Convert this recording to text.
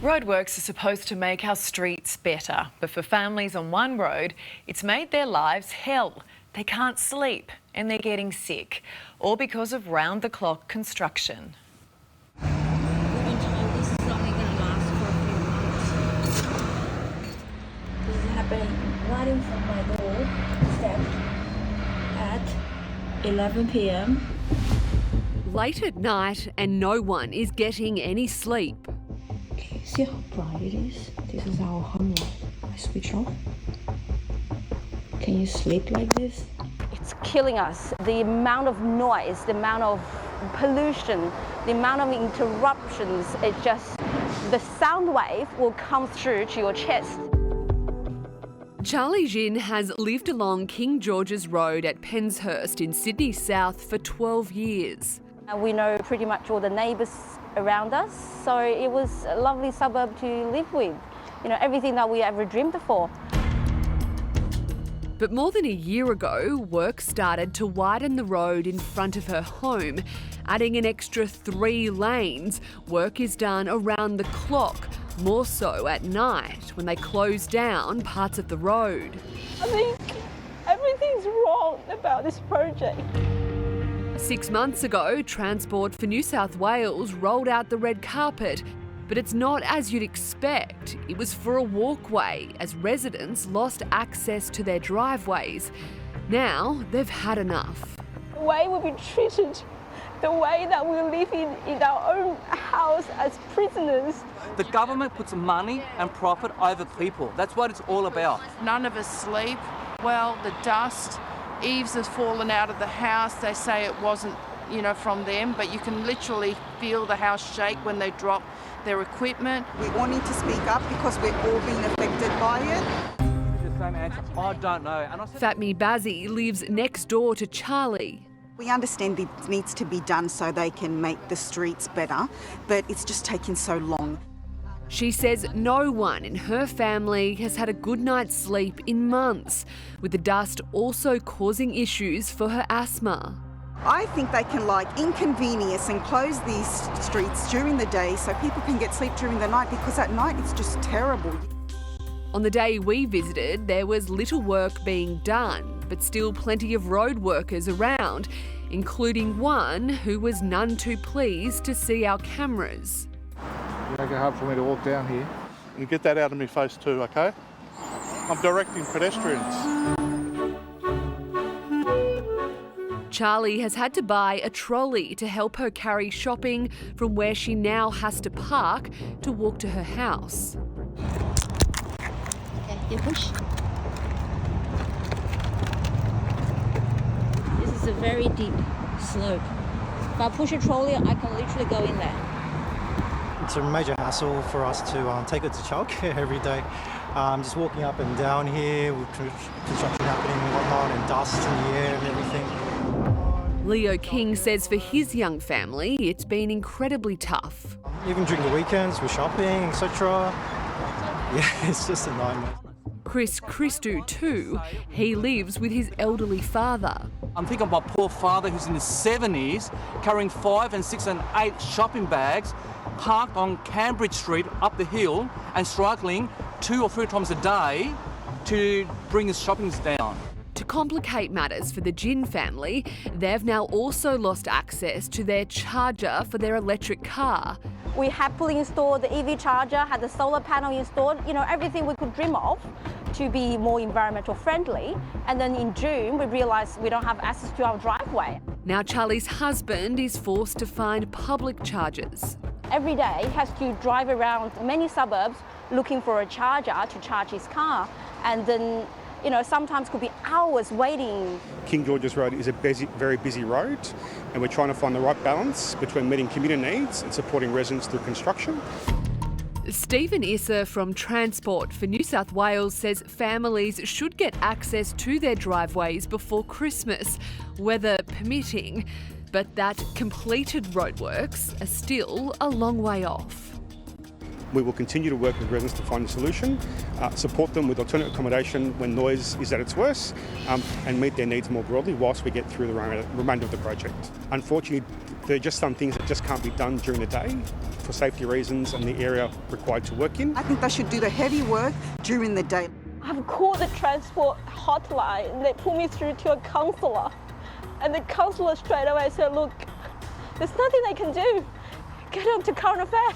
Roadworks are supposed to make our streets better, but for families on one road, it's made their lives hell. They can't sleep and they're getting sick, all because of round-the-clock construction. We've been told this is only going to last for a few months. This is happening right in front of my door step at 11 p.m. Late at night and no one is getting any sleep. See how bright it is? This is our home light. I switch off. Can you sleep like this? It's killing us. The amount of noise, the amount of pollution, the amount of interruptions, it's just, the sound wave will come through to your chest. Charlie Jin has lived along King George's Road at Penshurst in Sydney South for 12 years. We know pretty much all the neighbours around us, so it was a lovely suburb to live with. You know, everything that we ever dreamed for. But more than a year ago, work started to widen the road in front of her home, adding an extra 3 lanes. Work is done around the clock, more so at night when they close down parts of the road. I think everything's wrong about this project. 6 months ago, Transport for New South Wales rolled out the red carpet, but it's not as you'd expect. It was for a walkway as residents lost access to their driveways. Now they've had enough. The way we've been treated, the way that we live in our own house as prisoners. The government puts money and profit over people. That's what it's all about. None of us sleep. Well, the dust, eaves have fallen out of the house. They say it wasn't, from them, but you can literally feel the house shake when they drop their equipment. We're wanting to speak up because we're all being affected by it. The same answer, I don't know. And Fatmi Bazzi lives next door to Charlie. We understand it needs to be done so they can make the streets better, but it's just taking so long. She says no one in her family has had a good night's sleep in months, with the dust also causing issues for her asthma. I think they can inconvenience and close these streets during the day so people can get sleep during the night, because at night it's just terrible. On the day we visited, there was little work being done, but still plenty of road workers around, including one who was none too pleased to see our cameras. Make it hard for me to walk down here. And get that out of my face too, okay? I'm directing pedestrians. Charlie has had to buy a trolley to help her carry shopping from where she now has to park to walk to her house. Okay, you push. This is a very deep slope. If I push a trolley, I can literally go in there. It's a major hassle for us to take it to childcare every day. Just walking up and down here with construction happening and whatnot, and dust in the air and everything. Leo King says for his young family, it's been incredibly tough. Even during the weekends with shopping, etc. Yeah, it's just a nightmare. Chris Christou too, he lives with his elderly father. I'm thinking of my poor father who's in his 70s, carrying 5 and 6 and 8 shopping bags, parked on Cambridge Street up the hill and struggling 2 or 3 times a day to bring his shoppings down. To complicate matters for the Jin family, they've now also lost access to their charger for their electric car. We happily installed the EV charger, had the solar panel installed, everything we could dream of to be more environmental friendly. And then in June, we realised we don't have access to our driveway. Now Charlie's husband is forced to find public chargers. Every day he has to drive around many suburbs looking for a charger to charge his car. And then, sometimes could be hours waiting. King George's Road is a very busy road, and we're trying to find the right balance between meeting community needs and supporting residents through construction. Stephen Issa from Transport for New South Wales says families should get access to their driveways before Christmas, weather permitting, but that completed roadworks are still a long way off. We will continue to work with residents to find a solution, support them with alternate accommodation when noise is at its worst, and meet their needs more broadly whilst we get through the remainder of the project. Unfortunately, there are just some things that just can't be done during the day for safety reasons and the area required to work in. I think they should do the heavy work during the day. I've called the transport hotline and they put me through to a counsellor. And the counsellor straight away said, look, there's nothing they can do. Get on to current affairs.